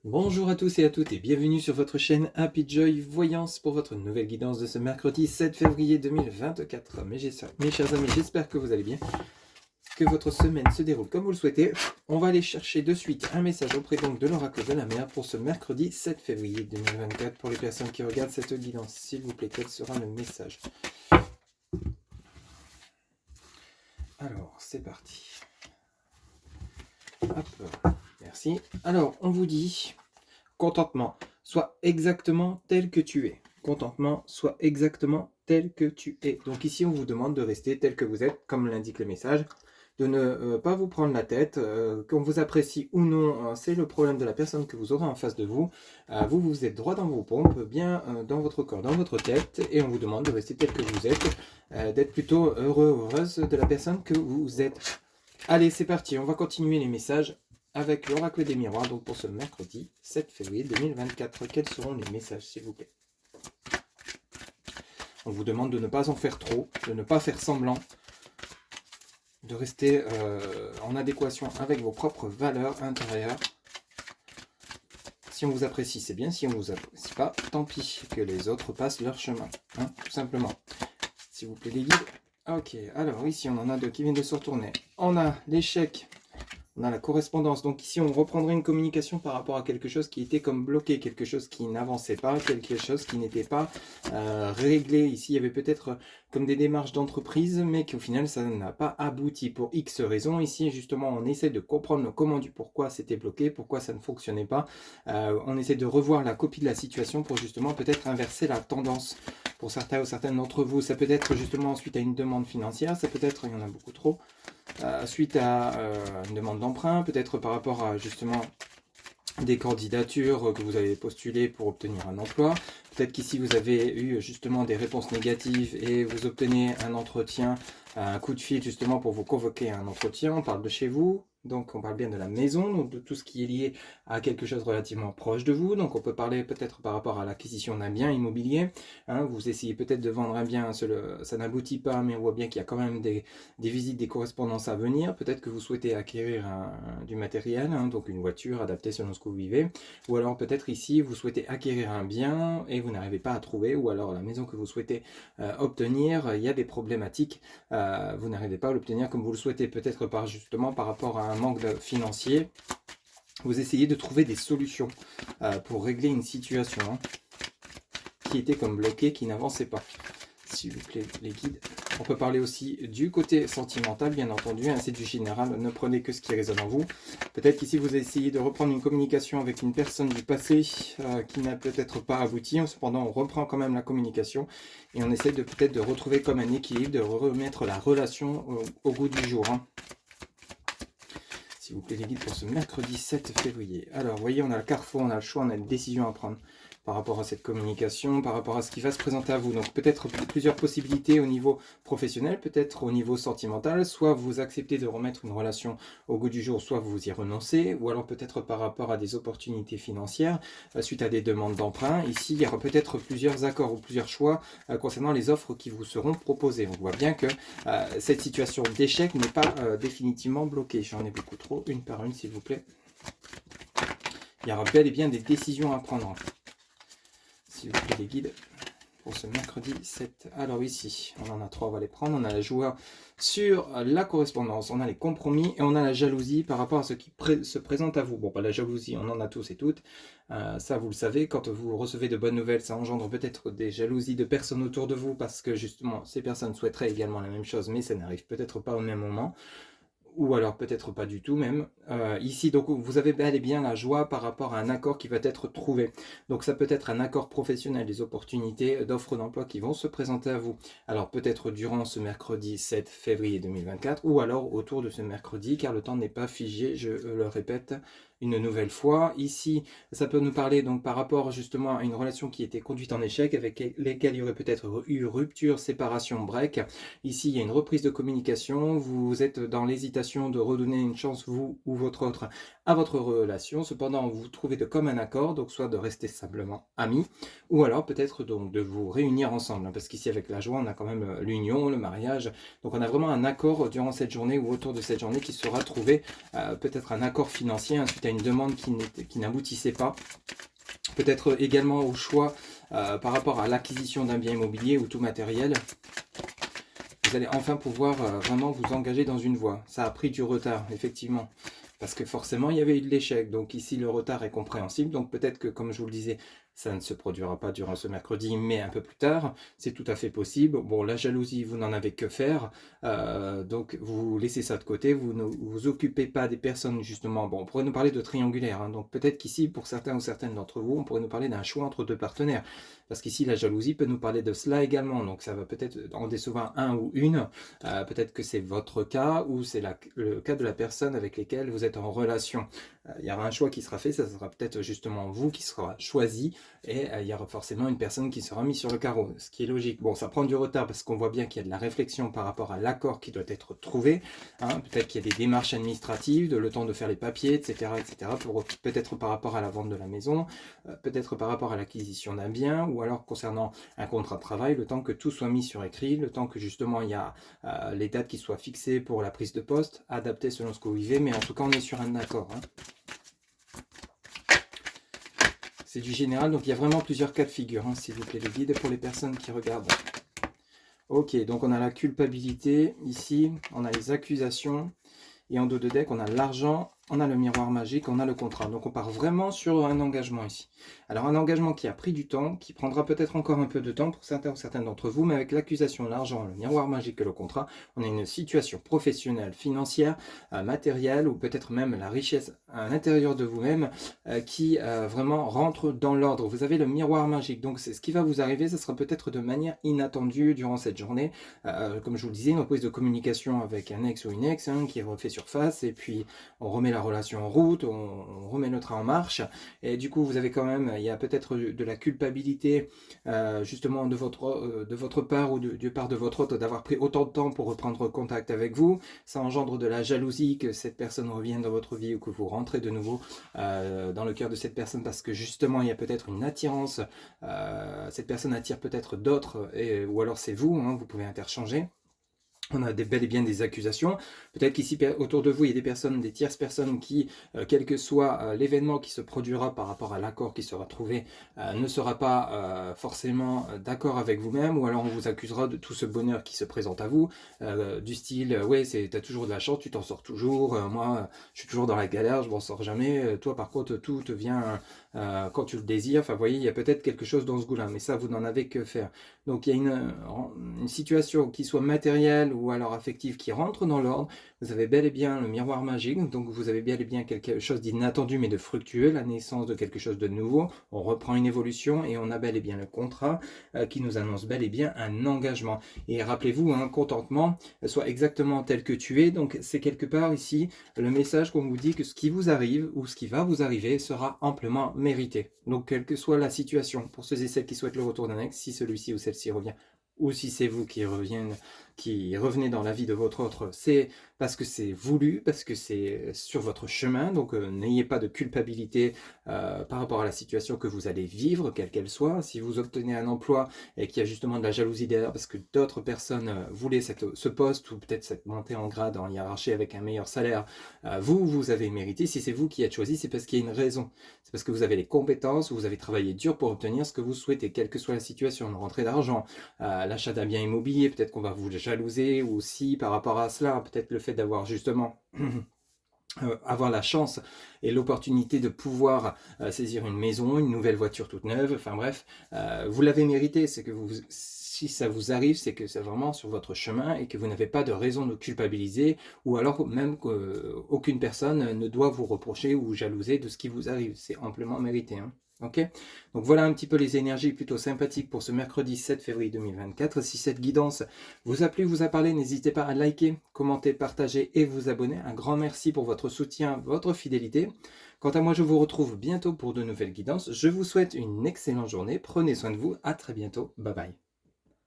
Bonjour à tous et à toutes et bienvenue sur votre chaîne Happy Joy Voyance pour votre nouvelle guidance de ce mercredi 7 février 2024. Mes chers amis, j'espère que vous allez bien, que votre semaine se déroule comme vous le souhaitez. On va aller chercher de suite un message auprès donc de l'oracle de la mer pour ce mercredi 7 février 2024 pour les personnes qui regardent cette guidance. S'il vous plaît, quel sera le message? Alors, c'est parti. Hop, merci. Alors, on vous dit... Contentement, sois exactement tel que tu es. Contentement, sois exactement tel que tu es. Donc ici, on vous demande de rester tel que vous êtes, comme l'indique le message, de ne pas vous prendre la tête, qu'on vous apprécie ou non, c'est le problème de la personne que vous aurez en face de vous. Vous êtes droit dans vos pompes, bien dans votre corps, dans votre tête, et on vous demande de rester tel que vous êtes, d'être plutôt heureux, heureuse de la personne que vous êtes. Allez, c'est parti, on va continuer les messages avec l'oracle des miroirs, donc pour ce mercredi 7 février 2024. Quels seront les messages, s'il vous plaît? On vous demande de ne pas en faire trop, de ne pas faire semblant, de rester en adéquation avec vos propres valeurs intérieures. Si on vous apprécie, c'est bien. Si on ne vous apprécie pas, tant pis, que les autres passent leur chemin, hein, tout simplement. S'il vous plaît, les guides. Ok, alors ici, on en a deux qui viennent de se retourner. On a l'échec. On a la correspondance. Donc ici, on reprendrait une communication par rapport à quelque chose qui était comme bloqué, quelque chose qui n'avançait pas, quelque chose qui n'était pas réglé. Ici, il y avait peut-être comme des démarches d'entreprise, mais qu'au final, ça n'a pas abouti pour X raisons. Ici, justement, on essaie de comprendre le comment du pourquoi c'était bloqué, pourquoi ça ne fonctionnait pas. On essaie de revoir la copie de la situation pour justement peut-être inverser la tendance. Pour certains ou certaines d'entre vous, ça peut être justement suite à une demande financière, ça peut être, il y en a beaucoup trop, suite à une demande d'emprunt, peut-être par rapport à justement des candidatures que vous avez postulées pour obtenir un emploi. Peut-être qu'ici vous avez eu justement des réponses négatives et vous obtenez un entretien, un coup de fil justement pour vous convoquer à un entretien. On parle de chez vous. Donc on parle bien de la maison, donc de tout ce qui est lié à quelque chose relativement proche de vous. Donc on peut parler peut-être par rapport à l'acquisition d'un bien immobilier. Hein, vous essayez peut-être de vendre un bien, ça n'aboutit pas, mais on voit bien qu'il y a quand même des visites, des correspondances à venir. Peut-être que vous souhaitez acquérir du matériel, hein, donc une voiture adaptée selon ce que vous vivez. Ou alors peut-être ici, vous souhaitez acquérir un bien et vous n'arrivez pas à trouver. Ou alors la maison que vous souhaitez obtenir, il y a des problématiques. Vous n'arrivez pas à l'obtenir comme vous le souhaitez. Peut-être justement par rapport à un manque financier. Vous essayez de trouver des solutions pour régler une situation qui était comme bloquée, qui n'avançait pas. S'il vous plaît, les guides. On peut parler aussi du côté sentimental, bien entendu, hein, c'est du général, ne prenez que ce qui résonne en vous. Peut-être qu'ici vous essayez de reprendre une communication avec une personne du passé qui n'a peut-être pas abouti, cependant on reprend quand même la communication et on essaie de peut-être de retrouver comme un équilibre, de remettre la relation au goût du jour. Hein. S'il vous plaît les guides pour ce mercredi 7 février. Alors vous voyez, on a le carrefour, on a le choix, on a une décision à prendre par rapport à cette communication, par rapport à ce qui va se présenter à vous. Donc peut-être plusieurs possibilités au niveau professionnel, peut-être au niveau sentimental. Soit vous acceptez de remettre une relation au goût du jour, soit vous y renoncez. Ou alors peut-être par rapport à des opportunités financières, suite à des demandes d'emprunt. Ici, il y aura peut-être plusieurs accords ou plusieurs choix concernant les offres qui vous seront proposées. On voit bien que cette situation d'échec n'est pas définitivement bloquée. J'en ai beaucoup trop, une par une s'il vous plaît. Il y aura bel et bien des décisions à prendre. S'il vous plaît les guides, pour ce mercredi 7. Alors ici, on en a trois, on va les prendre. On a la joie sur la correspondance, on a les compromis et on a la jalousie par rapport à ce qui se présente à vous. Bon, pas la jalousie, on en a tous et toutes. Ça, vous le savez, quand vous recevez de bonnes nouvelles, ça engendre peut-être des jalousies de personnes autour de vous parce que justement, ces personnes souhaiteraient également la même chose, mais ça n'arrive peut-être pas au même moment. Ou alors peut-être pas du tout même. Ici, donc vous avez bel et bien la joie par rapport à un accord qui va être trouvé. Donc ça peut être un accord professionnel, des opportunités d'offres d'emploi qui vont se présenter à vous. Alors peut-être durant ce mercredi 7 février 2024 ou alors autour de ce mercredi, car le temps n'est pas figé, je le répète une nouvelle fois. Ici, ça peut nous parler donc par rapport justement à une relation qui était conduite en échec, avec lesquelles il y aurait peut-être eu rupture, séparation, break. Ici, il y a une reprise de communication, vous êtes dans l'hésitation de redonner une chance, vous ou votre autre, à votre relation. Cependant, vous trouvez de comme un accord, donc soit de rester simplement amis, ou alors peut-être donc de vous réunir ensemble, parce qu'ici avec la joie, on a quand même l'union, le mariage, donc on a vraiment un accord durant cette journée ou autour de cette journée qui sera trouvé, peut-être un accord financier suite à une demande qui n'aboutissait pas. Peut-être également au choix par rapport à l'acquisition d'un bien immobilier ou tout matériel. Vous allez enfin pouvoir vraiment vous engager dans une voie. Ça a pris du retard, effectivement. Parce que forcément, il y avait eu de l'échec. Donc ici, le retard est compréhensible. Donc peut-être que, comme je vous le disais, ça ne se produira pas durant ce mercredi, mais un peu plus tard. C'est tout à fait possible. Bon, la jalousie, vous n'en avez que faire. Donc vous laissez ça de côté. Vous ne vous occupez pas des personnes, justement. Bon, on pourrait nous parler de triangulaire. Hein. Donc peut-être qu'ici, pour certains ou certaines d'entre vous, on pourrait nous parler d'un choix entre deux partenaires. Parce qu'ici, la jalousie peut nous parler de cela également. Donc ça va peut-être en décevoir un ou une. Peut-être que c'est votre cas ou c'est le cas de la personne avec laquelle vous êtes en relation. Il y aura un choix qui sera fait, ça sera peut-être justement vous qui sera choisi et il y aura forcément une personne qui sera mise sur le carreau, ce qui est logique. Bon, ça prend du retard parce qu'on voit bien qu'il y a de la réflexion par rapport à l'accord qui doit être trouvé. Hein. Peut-être qu'il y a des démarches administratives, le temps de faire les papiers, etc. Peut-être par rapport à la vente de la maison, peut-être par rapport à l'acquisition d'un bien ou alors concernant un contrat de travail, le temps que tout soit mis sur écrit, le temps que justement il y a les dates qui soient fixées pour la prise de poste, adaptées selon ce que vous vivez, mais en tout cas on est sur un accord. Hein. C'est du général, donc il y a vraiment plusieurs cas de figure, hein, s'il vous plaît, les guides pour les personnes qui regardent. Ok, donc on a la culpabilité, ici, on a les accusations, et en dos de deck, on a l'argent, on a le miroir magique, on a le contrat. Donc on part vraiment sur un engagement ici. Alors un engagement qui a pris du temps, qui prendra peut-être encore un peu de temps pour certains ou certaines d'entre vous, mais avec l'accusation, l'argent, le miroir magique et le contrat, on a une situation professionnelle, financière, matérielle, ou peut-être même la richesse à l'intérieur de vous-même qui vraiment rentre dans l'ordre. Vous avez le miroir magique, donc c'est ce qui va vous arriver, ce sera peut-être de manière inattendue durant cette journée. Comme je vous le disais, une reprise de communication avec un ex ou une ex hein, qui refait surface, et puis on remet la relation en route, on remet le train en marche, et du coup vous avez quand même, il y a peut-être de la culpabilité justement de votre part ou de part de votre autre d'avoir pris autant de temps pour reprendre contact avec vous. Ça engendre de la jalousie que cette personne revienne dans votre vie ou que vous rentrez de nouveau dans le cœur de cette personne parce que justement il y a peut-être une attirance, cette personne attire peut-être d'autres ou alors c'est vous, hein, vous pouvez interchanger. On a bel et bien des accusations. Peut-être qu'ici, autour de vous, il y a des personnes, des tierces personnes qui, quel que soit l'événement qui se produira par rapport à l'accord qui sera trouvé, ne sera pas forcément d'accord avec vous-même, ou alors on vous accusera de tout ce bonheur qui se présente à vous, du style, ouais, t'as toujours de la chance, tu t'en sors toujours, moi, je suis toujours dans la galère, je m'en sors jamais, toi, par contre, tout te vient quand tu le désires. Enfin, vous voyez, il y a peut-être quelque chose dans ce goût-là, mais ça, vous n'en avez que faire. Donc, il y a une situation qui soit matérielle, ou alors affective qui rentre dans l'ordre. Vous avez bel et bien le miroir magique, donc vous avez bel et bien quelque chose d'inattendu mais de fructueux, la naissance de quelque chose de nouveau. On reprend une évolution et on a bel et bien le contrat qui nous annonce bel et bien un engagement. Et rappelez-vous, un contentement, soit exactement tel que tu es, donc c'est quelque part ici le message qu'on vous dit que ce qui vous arrive ou ce qui va vous arriver sera amplement mérité. Donc quelle que soit la situation, pour ceux et celles qui souhaitent le retour d'un ex, si celui-ci ou celle-ci revient, ou si c'est vous qui revenez dans la vie de votre autre, c'est parce que c'est voulu, parce que c'est sur votre chemin, donc n'ayez pas de culpabilité par rapport à la situation que vous allez vivre, quelle qu'elle soit. Si vous obtenez un emploi et qu'il y a justement de la jalousie derrière parce que d'autres personnes voulaient ce poste ou peut-être cette montée en grade en hiérarchie avec un meilleur salaire, vous avez mérité. Si c'est vous qui êtes choisi, c'est parce qu'il y a une raison. C'est parce que vous avez les compétences, vous avez travaillé dur pour obtenir ce que vous souhaitez, quelle que soit la situation, une rentrée d'argent, l'achat d'un bien immobilier, peut-être qu'on va vous jalouser aussi par rapport à cela, peut-être le fait d'avoir justement avoir la chance et l'opportunité de pouvoir saisir une maison, une nouvelle voiture toute neuve, enfin bref, vous l'avez mérité. C'est que si ça vous arrive, c'est que c'est vraiment sur votre chemin et que vous n'avez pas de raison de culpabiliser, ou alors même qu'aucune personne ne doit vous reprocher ou jalouser de ce qui vous arrive. C'est amplement mérité, hein. Ok, donc voilà un petit peu les énergies plutôt sympathiques pour ce mercredi 7 février 2024. Si cette guidance vous a plu, vous a parlé, n'hésitez pas à liker, commenter, partager et vous abonner. Un grand merci pour votre soutien, votre fidélité. Quant à moi, je vous retrouve bientôt pour de nouvelles guidances. Je vous souhaite une excellente journée. Prenez soin de vous. À très bientôt. Bye bye.